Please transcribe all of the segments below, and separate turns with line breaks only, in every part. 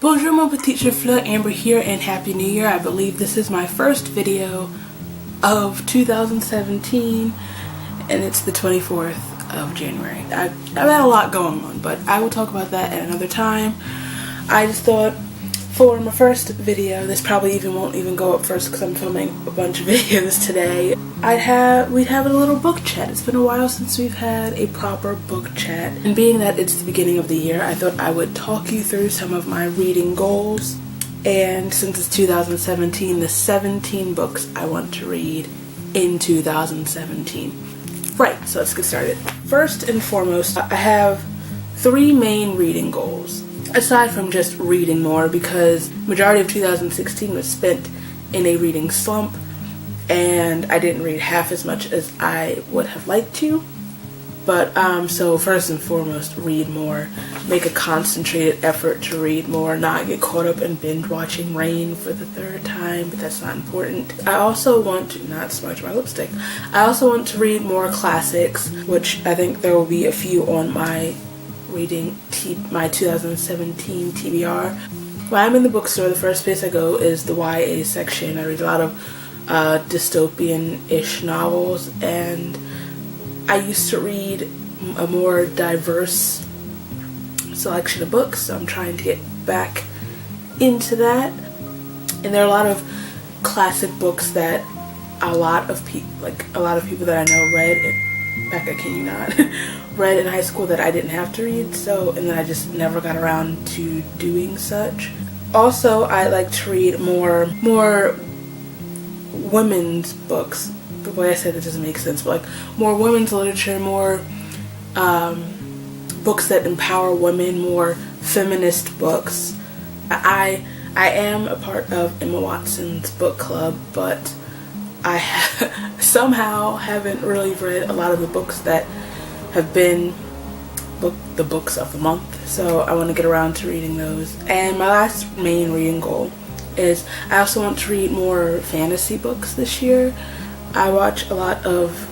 Bonjour mon petit chauffeur, Amber here, and Happy New Year. I believe this is my first video of 2017 and it's the 24th of January. I've had a lot going on, but I will talk about that at another time. I just thought for my first video, this probably won't even go up first because I'm filming a bunch of videos today, we'd have a little book chat. It's been a while since we've had a proper book chat, and being that it's the beginning of the year, I thought I would talk you through some of my reading goals, and since it's 2017, the 17 books I want to read in 2017. Right, so let's get started. First and foremost, I have 3 main reading goals, aside from just reading more, because majority of 2016 was spent in a reading slump, and I didn't read half as much as I would have liked to. But so first and foremost, read more. Make a concentrated effort to read more, not get caught up in binge watching Rain for the 3rd time, but that's not important. I also want to, not smudge my lipstick, I also want to read more classics, which I think there will be a few on my my 2017 TBR. When I'm in the bookstore, the first place I go is the YA section. I read a lot of dystopian-ish novels, and I used to read a more diverse selection of books, so I'm trying to get back into that. And there are a lot of classic books that a lot of people that I know read. Becca, can you not? read in high school that I didn't have to read, and then I just never got around to doing such. Also, I like to read more women's books. The way I said that doesn't make sense, but like more women's literature, more books that empower women, more feminist books. I am a part of Emma Watson's book club, but I somehow haven't really read a lot of the books that have been the books of the month, so I want to get around to reading those. And my last main reading goal is I also want to read more fantasy books this year. I watch a lot of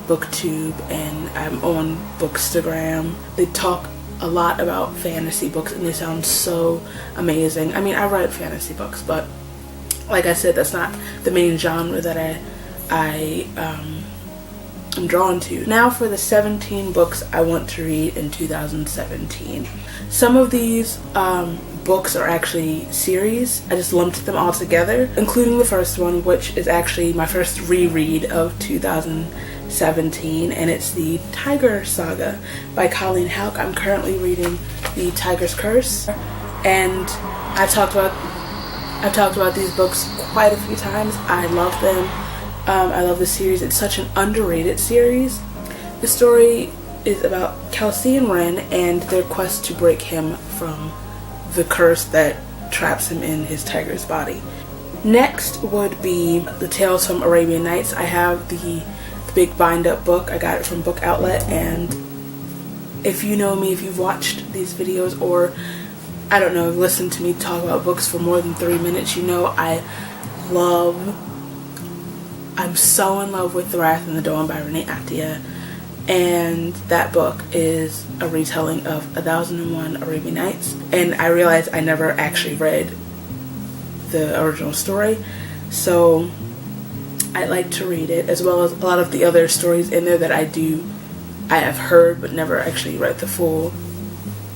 BookTube and I'm on Bookstagram. They talk a lot about fantasy books and they sound so amazing. I mean, I write fantasy books, but like I said, that's not the main genre that I'm drawn to. Now for the 17 books I want to read in 2017. Some of these books are actually series. I just lumped them all together, including the first one, which is actually my first reread of 2017, and it's the Tiger Saga by Colleen Houck. I'm currently reading The Tiger's Curse, and I've talked about these books quite a few times. I love them. I love the series. It's such an underrated series. The story is about Kelsey and Ren and their quest to break him from the curse that traps him in his tiger's body. Next would be the Tales from Arabian Nights. I have the big bind-up book. I got it from Book Outlet, and if you know me, if you've watched these videos, or I don't know, listened to me talk about books for more than 3 minutes, you know I'm so in love with The Wrath and the Dawn by Renee Attia, and that book is a retelling of 1001 Arabian Nights, and I realized I never actually read the original story, so I'd like to read it, as well as a lot of the other stories in there that I have heard but never actually read the full.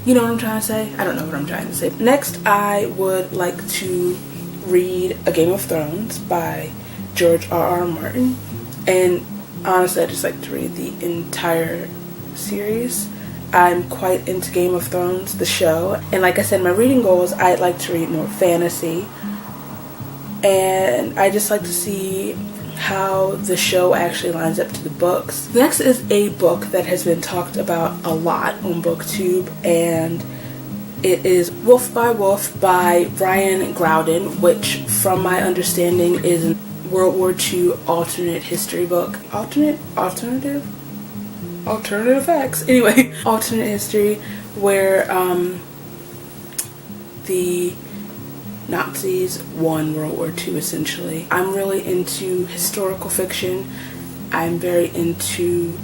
You know what I'm trying to say? I don't know what I'm trying to say. Next, I would like to read A Game of Thrones by George R.R. Martin, and honestly, I just like to read the entire series. I'm quite into Game of Thrones, the show, and like I said, my reading goals, I'd like to read more fantasy, and I just like to see how the show actually lines up to the books. Next is a book that has been talked about a lot on BookTube, and it is Wolf by Wolf by Brian Groudon, which from my understanding is a World War II alternate history book. Alternative facts. Anyway, alternate history where the Nazis won World War II essentially. I'm really into historical fiction. I'm very into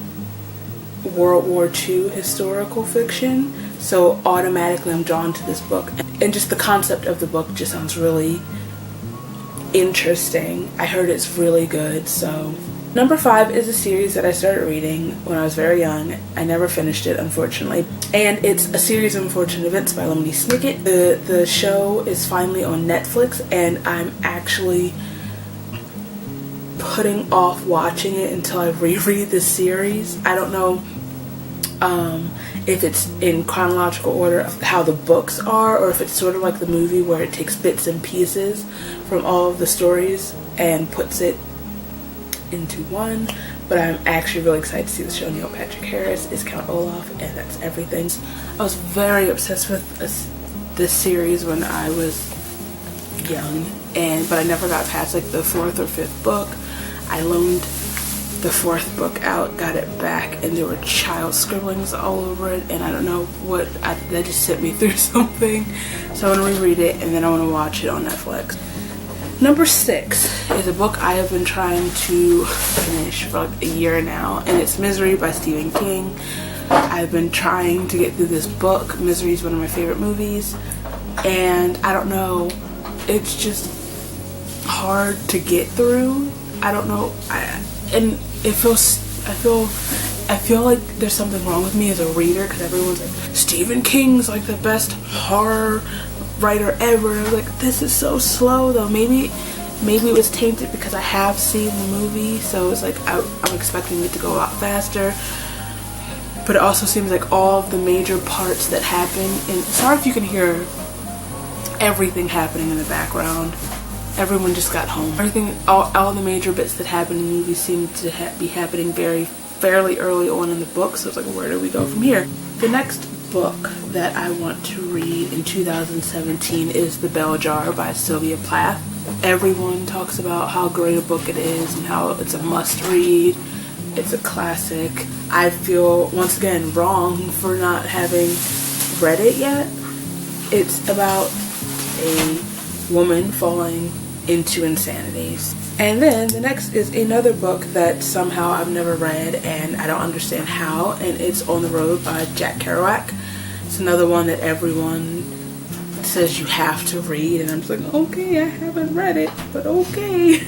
World War II historical fiction, so automatically I'm drawn to this book. and just the concept of the book just sounds really interesting. I heard it's really good. So number 5 is a series that I started reading when I was very young. I never finished it, unfortunately, and it's A Series of Unfortunate Events by Lemony Snicket. The show is finally on Netflix, and I'm actually putting off watching it until I reread the series. I don't know if it's in chronological order of how the books are, or if it's sort of like the movie where it takes bits and pieces from all of the stories and puts it into one. But I'm actually really excited to see the show. Neil Patrick Harris is Count Olaf, and that's everything. I was very obsessed with this series when I was young, but I never got past like the 4th or 5th book. I loaned the 4th book out, got it back, and there were child scribblings all over it, and I don't know what, that just sent me through something. So I want to reread it, and then I want to watch it on Netflix. Number 6 is a book I have been trying to finish for like a year now, and it's Misery by Stephen King. I've been trying to get through this book. Misery is one of my favorite movies, and I don't know, it's just hard to get through. I don't know, I feel like there's something wrong with me as a reader, because everyone's like, Stephen King's like the best horror writer ever. I was like, this is so slow though. Maybe it was tainted because I have seen the movie, so it's like I'm expecting it to go a lot faster. But it also seems like all of the major parts that happen, and sorry if you can hear everything happening in the background. Everyone just got home. All the major bits that happen in the movie seem to be happening fairly early on in the book, so it's like, where do we go from here? The next book that I want to read in 2017 is The Bell Jar by Sylvia Plath. Everyone talks about how great a book it is and how it's a must-read. It's a classic. I feel, once again, wrong for not having read it yet. It's about a woman falling into insanity. And then the next is another book that somehow I've never read, and I don't understand how, and it's On the Road by Jack Kerouac. It's another one that everyone says you have to read, and I'm just like, okay, I haven't read it, but okay.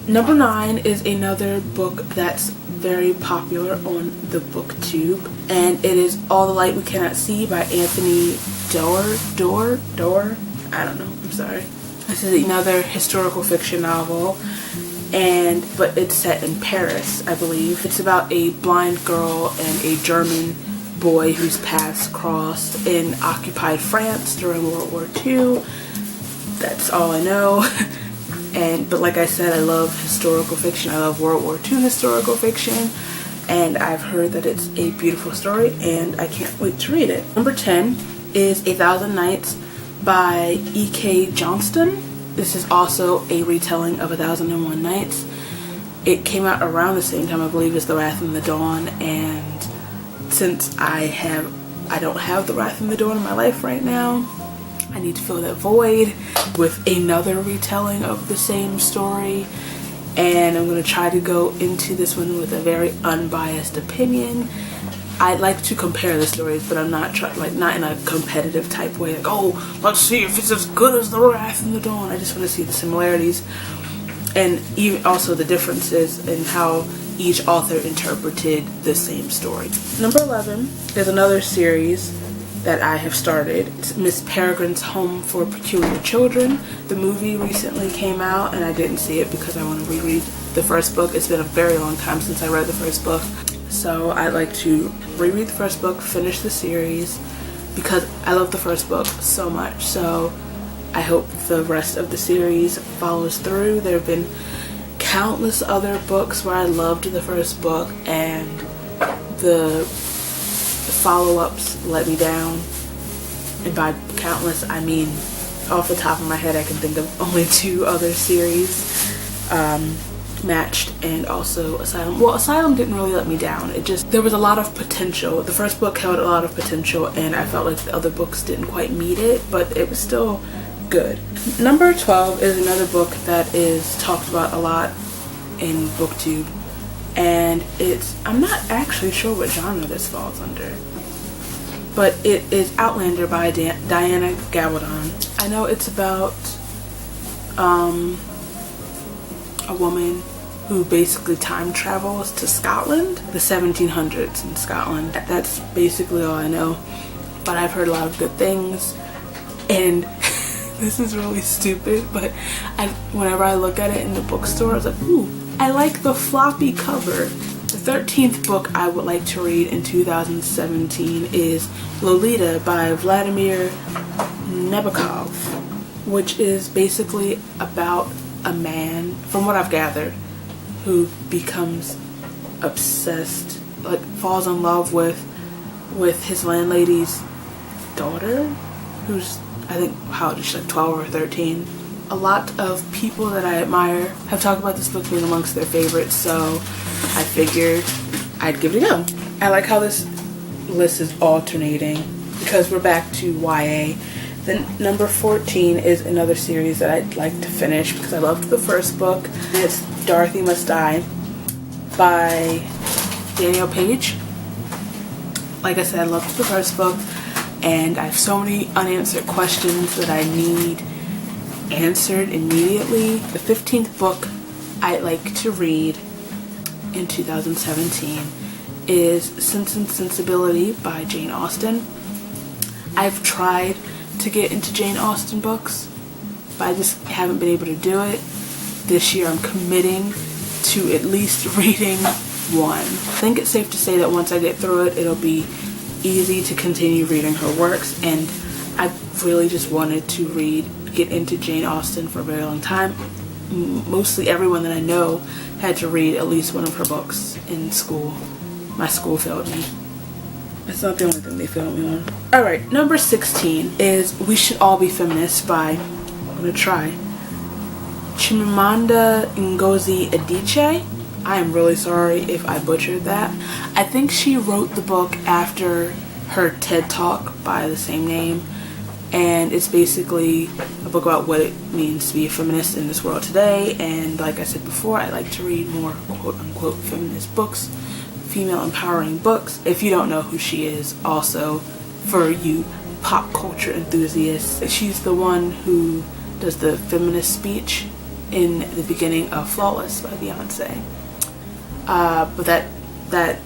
Number 9 is another book that's very popular on the BookTube, and it is All the Light We Cannot See by Anthony Doerr. I don't know, I'm sorry. This is another historical fiction novel, but it's set in Paris, I believe. It's about a blind girl and a German boy whose paths crossed in occupied France during World War II. That's all I know. But like I said, I love historical fiction. I love World War II historical fiction, and I've heard that it's a beautiful story, and I can't wait to read it. Number 10 is 1,000 Nights by E.K. Johnston. This is also a retelling of 1001 Nights. It came out around the same time, I believe, as The Wrath and the Dawn, and since I don't have The Wrath and the Dawn in my life right now, I need to fill that void with another retelling of the same story, and I'm going to try to go into this one with a very unbiased opinion. I'd like to compare the stories, but I'm not not in a competitive type way, like, oh, let's see if it's as good as The Wrath and the Dawn. I just want to see the similarities and even also the differences in how each author interpreted the same story. Number 11 is another series that I have started. It's Miss Peregrine's Home for Peculiar Children. The movie recently came out, and I didn't see it because I want to reread the first book. It's been a very long time since I read the first book. So I'd like to reread the first book, finish the series, because I love the first book so much. So I hope the rest of the series follows through. There have been countless other books where I loved the first book and the follow-ups let me down. And by countless, I mean off the top of my head I can think of only 2 other series. Matched and also Asylum. Well, Asylum didn't really let me down. There was a lot of potential. The first book held a lot of potential, and I felt like the other books didn't quite meet it, but it was still good. Number 12 is another book that is talked about a lot in BookTube, and I'm not actually sure what genre this falls under. but it is Outlander by Diana Gabaldon. I know it's about a woman who basically time travels to Scotland, the 1700s in Scotland. That's basically all I know, but I've heard a lot of good things, and this is really stupid, but whenever I look at it in the bookstore, I was like, ooh, I like the floppy cover. The 13th book I would like to read in 2017 is Lolita by Vladimir Nabokov, which is basically about a man, from what I've gathered, who becomes obsessed, like falls in love with his landlady's daughter, who's, I think, how old is she, like 12 or 13. A lot of people that I admire have talked about this book being amongst their favorites, so I figured I'd give it a go. I like how this list is alternating because we're back to YA. Then number 14 is another series that I'd like to finish because I loved the first book. And it's Dorothy Must Die by Danielle Page. Like I said, I loved the first book, and I have so many unanswered questions that I need answered immediately. The 15th book I'd like to read in 2017 is Sense and Sensibility by Jane Austen. I've tried to get into Jane Austen books, but I just haven't been able to do it. This year I'm committing to at least reading one. I think it's safe to say that once I get through it, it'll be easy to continue reading her works, and I've really just wanted to get into Jane Austen for a very long time. Mostly everyone that I know had to read at least one of her books in school. My school failed me. That's not the only thing they failed me on. Alright, number 16 is We Should All Be Feminists by, I'm gonna try, Chimamanda Ngozi Adichie. I am really sorry if I butchered that. I think she wrote the book after her TED Talk by the same name, and it's basically a book about what it means to be a feminist in this world today. And like I said before, I like to read more quote-unquote feminist books, female empowering books. If you don't know who she is, also for you pop culture enthusiasts, she's the one who does the feminist speech in the beginning of Flawless by Beyonce. But that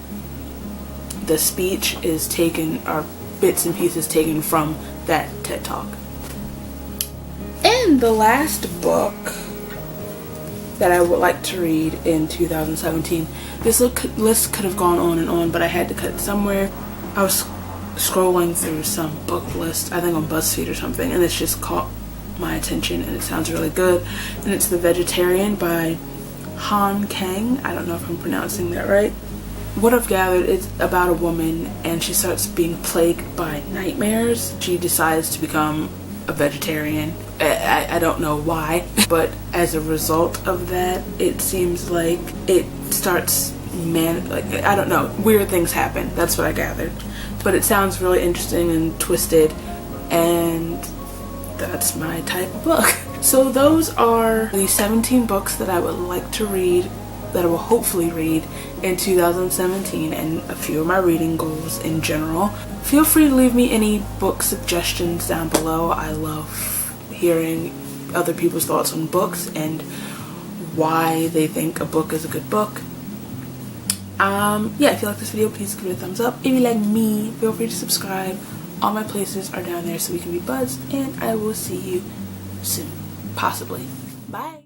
the speech is taken, or bits and pieces taken from that TED Talk. And the last book that I would like to read in 2017, this list could have gone on and on, but I had to cut it somewhere. I was scrolling through some book list, I think on BuzzFeed or something, and it's just caught my attention, and it sounds really good. And it's The Vegetarian by Han Kang. I don't know if I'm pronouncing that right. What I've gathered, it's about a woman, and she starts being plagued by nightmares. She decides to become a vegetarian. I don't know why, but as a result of that, it seems like it starts, I don't know, weird things happen. That's what I gathered. But it sounds really interesting and twisted, and that's my type of book. So those are the 17 books that I would like to read, that I will hopefully read in 2017, and a few of my reading goals in general. Feel free to leave me any book suggestions down below. I love hearing other people's thoughts on books and why they think a book is a good book. Yeah, if you like this video, please give it a thumbs up. If you like me, feel free to subscribe. All my places are down there so we can be buds, and I will see you soon, possibly. Bye.